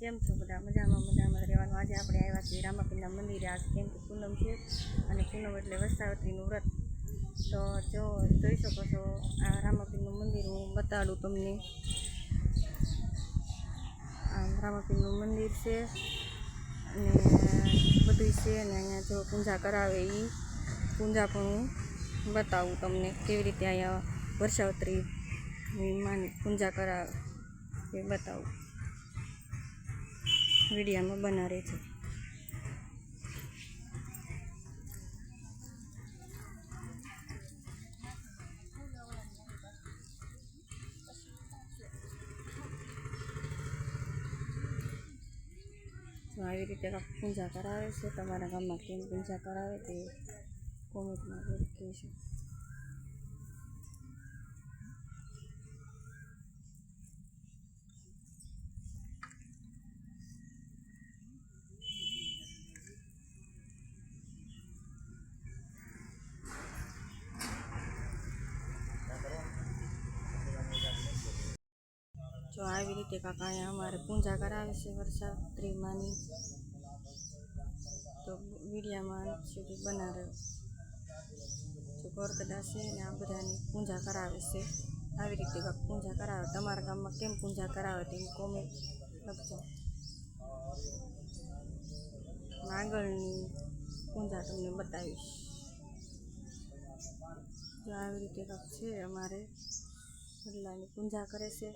કેમ છો બધા? મજામાં રહેવાનું. આજે આપણે આવ્યા છીએ રામાપીરના મંદિરે. આજ કેમ કે પૂનમ છે અને પૂનમ એટલે વસ્સાવતીનું વ્રત. તો જો જોઈ શકો છો આ રામાપીરનું મંદિર હું બતાડું તમને. આ રામાપીરનું મંદિર છે અને બધું છે અને અહીંયા જો પૂજા કરાવે એ પૂજા પણ હું બતાવું તમને કેવી રીતે અહીંયા વર્ષાવત્રી માની પૂજા કરાવે એ બતાવું. વિડીયોમાં બના રહે છે. તો આવી રીતે પૂજા કરાવે છે. તમારા ગામમાં કેમ પૂજા કરાવે તે કોમેન્ટમાં કહેશો. જો આવી રીતે કાકા અહીંયા અમારે પૂજા કરાવે છે વર્ષાવત્રી માની. તો વિડીયામાં સુધી બનાવે જો ગોરકદા છે ને આ બધાની પૂજા કરાવે છે. આવી રીતે કાંક પૂજા કરાવે. તમારા ગામમાં કેમ પૂજા કરાવે તેમ કોમેન્ટ લખજો. આગળની પૂજા તમને બતાવીશ. જો આવી રીતે કાંક છે અમારે વડલાની પૂજા કરે છે.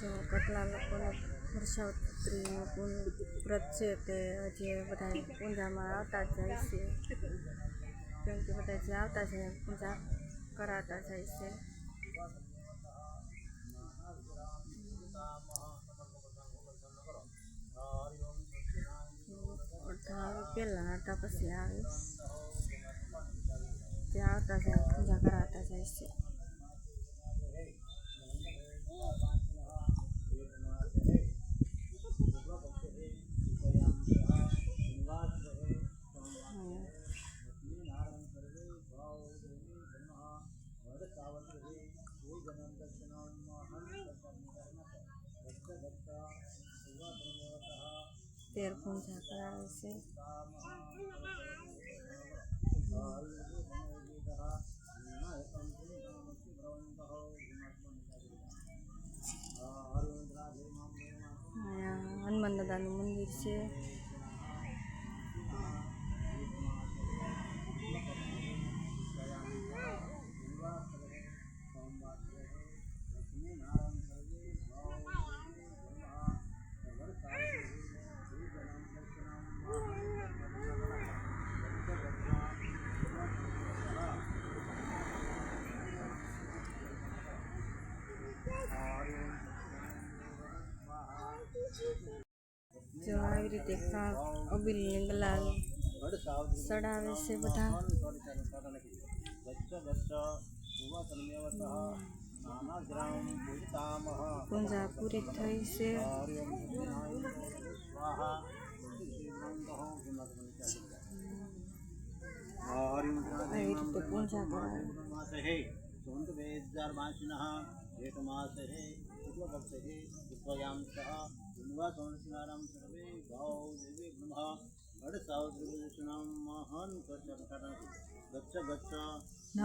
જો કેટલા લોકોનો વર્ષાવત્રીનું વ્રત છે તે હજી બધા પૂજામાં આવતા જ જાય છે. કેમ કે બધા જે આવતા છે પૂજા કરાવતા જાય છે. અડધા આવે પહેલાં, અડધા પછી આવે. જે આવતા જાય પૂજા કરાવતા જાય છે. તેર પૂજા કરાવે છે. અહીંયા હનુમાન દાદાનું મંદિર છે. જો આવી રીતે અબીલની ગલાલ ચડાવે છે બધા. પૂજા પૂરી થઈ છે. આવી રીતે પૂજા કરાવે.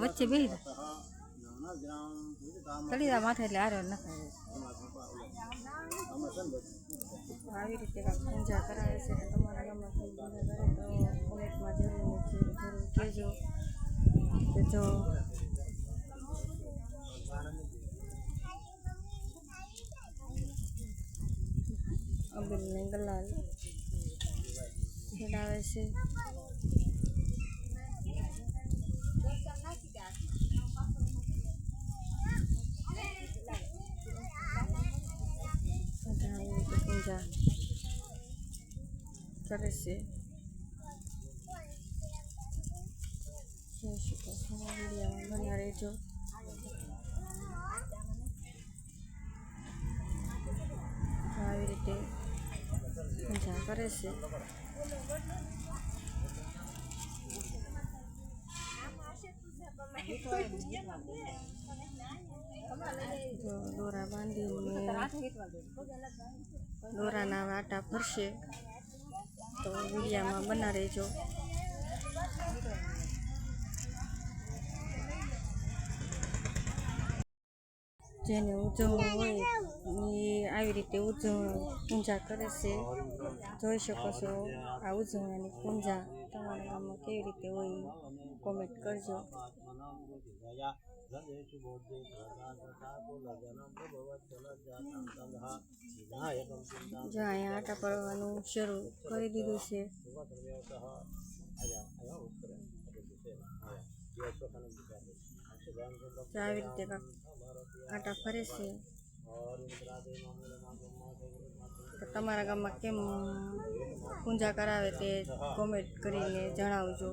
વચ્ચે બે તળીરા માથે એટલે આરો નખાય. આવી રીતે પૂજા કરાવે છે. તમારા ગામમાં પૂજા કરે તો કોમેન્ટમાં જરૂર કહેજો. કે જો અબીલને ગલાલ ચડાવે છે. પૂજા કરે છે. જોઈ શકો છો વિડીયોમાં બના રહેજો. આવી રીતે પૂજા કરે છે. જો દોરા બાંધીને દોરાના વાટા ફરશે તો વિડીયામાં બના રહેજો. જેને ઉજવવું હોય એ આવી રીતે પૂજા કરે છે. જોઈ શકો છો આ ઉજવવાની પૂજા તમારા ગામમાં કેવી રીતે હોય કોમેન્ટ કરજો. જો અહીંયા આટા પડવાનું શરૂ કરી દીધું છે. તો આવી રીતે આટા ફરે છે. તો તમારા ગામમાં કેમ પૂજા કરાવે તે કોમેન્ટ કરીને જણાવજો.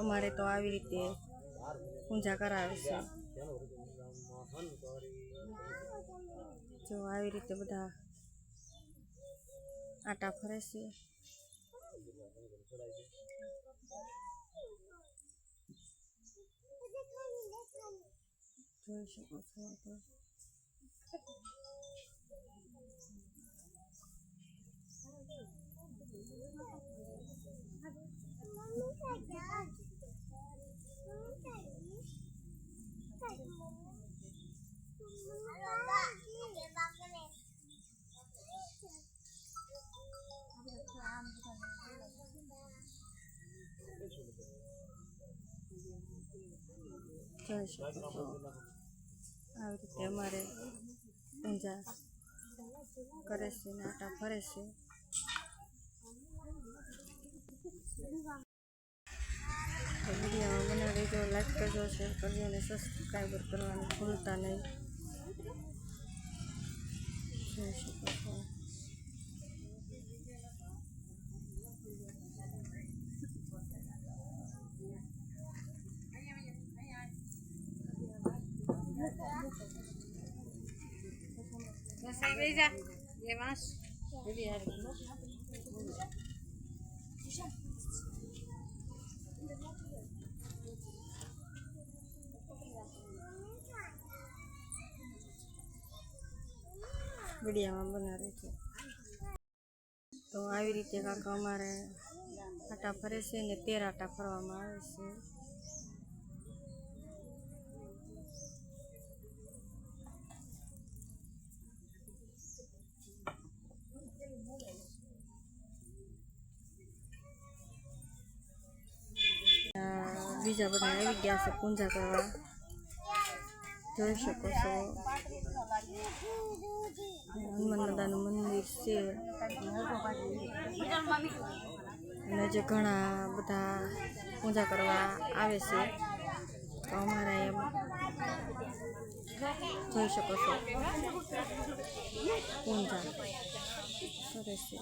અમારે તો આવી રીતે પૂજા કરાવે છે. જો આવી રીતે બધા આટા ફરે છે. જોઈ શકો છો જોઈ શકો છો આવી રીતે અમારે પૂજા કરે છે ને આટા ફરે છે. વિડીયોમાં મને રહેજો, લાઈક કરજો, શેર કરજો અને સબસ્ક્રાઈબર કરવાનું ભૂલતા નહીં. જોઈ શકો છો વિડીયોમાં બના રહેજો. તો આવી રીતે કાકા અમારે આટા ફરે છે ને 13 આટા ફરવામાં આવે છે. બીજા બધા આવી ગયા છે પૂજા કરવા. જોઈ શકો છો હનુમાન દાદાનું મંદિર છે અને જે ઘણા બધા પૂજા કરવા આવે છે. તો અમારા એમ જોઈ શકો છો પૂજા સરસ છે.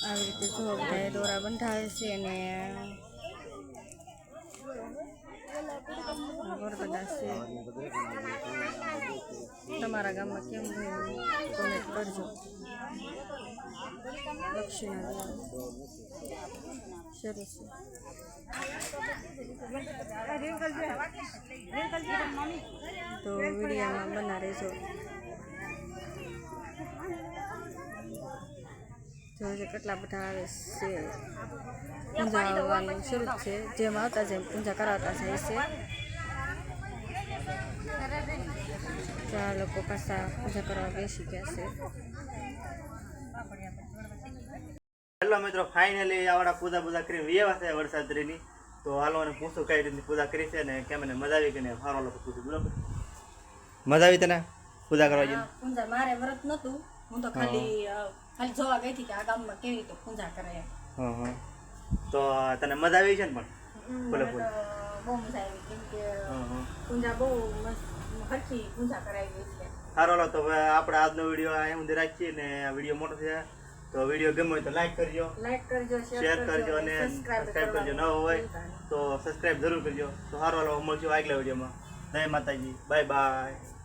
આવી રીતે જો બધા દોરા બંધાવે છે અને ગરબા છે. તમારા ગામમાં કેમ કોમેન્ટ કરજો. દક્ષિણા સરસ તો વિડીયોમાં બના રહેજો. જોજો કેટલા બધા આવે છે. પૂજા આવવાનું શરૂ છે. જેમ આવતા જેમ પૂજા કરાવતા જાય છે. તો આ લોકો પાછા પૂજા કરવા બેસી ગયા છે. હેલો મિત્રો, ફાઇનલી આવડા પૂજા કરીને વ્યવસ્થા છે વરસાદની. તો હાલો અને પૂછું કઈ રીતની પૂજા કરી છે ને કેમ એને મજા આવી કે ને સારો લોકો પૂછું. બરોબર, મજા આવી તને પૂજા કરવા જઈને? પૂજા મારે વ્રત નતું, હું તો ખાલી જોવા ગઈ હતી કે આ ગામમાં કેવી રીતે પૂજા કરે. તો તને મજા આવી છે ને? પણ બોલો મને બોલો. તો બહુ મજા આવી કેમ કે હા. પૂજા બહુ મસ્ત હરખી પૂજા કરાવી છે. સારો હાલો તો હવે આપણે આજનો વિડીયો અહીં સુધી રાખીએ ને આ વિડીયો મોટો થયા તો વિડીયો ગમે હોય તો લાઈક કરજો, લાઈક કરજો, શેર કરજો અને સબસ્ક્રાઇબ સબસ્ક્રાઈબ કરજો. ન હોય તો સબસ્ક્રાઈબ જરૂર કરજો. તો સારો હાલો મળશું આગલા વિડીયોમાં. જય માતાજી, બાય બાય.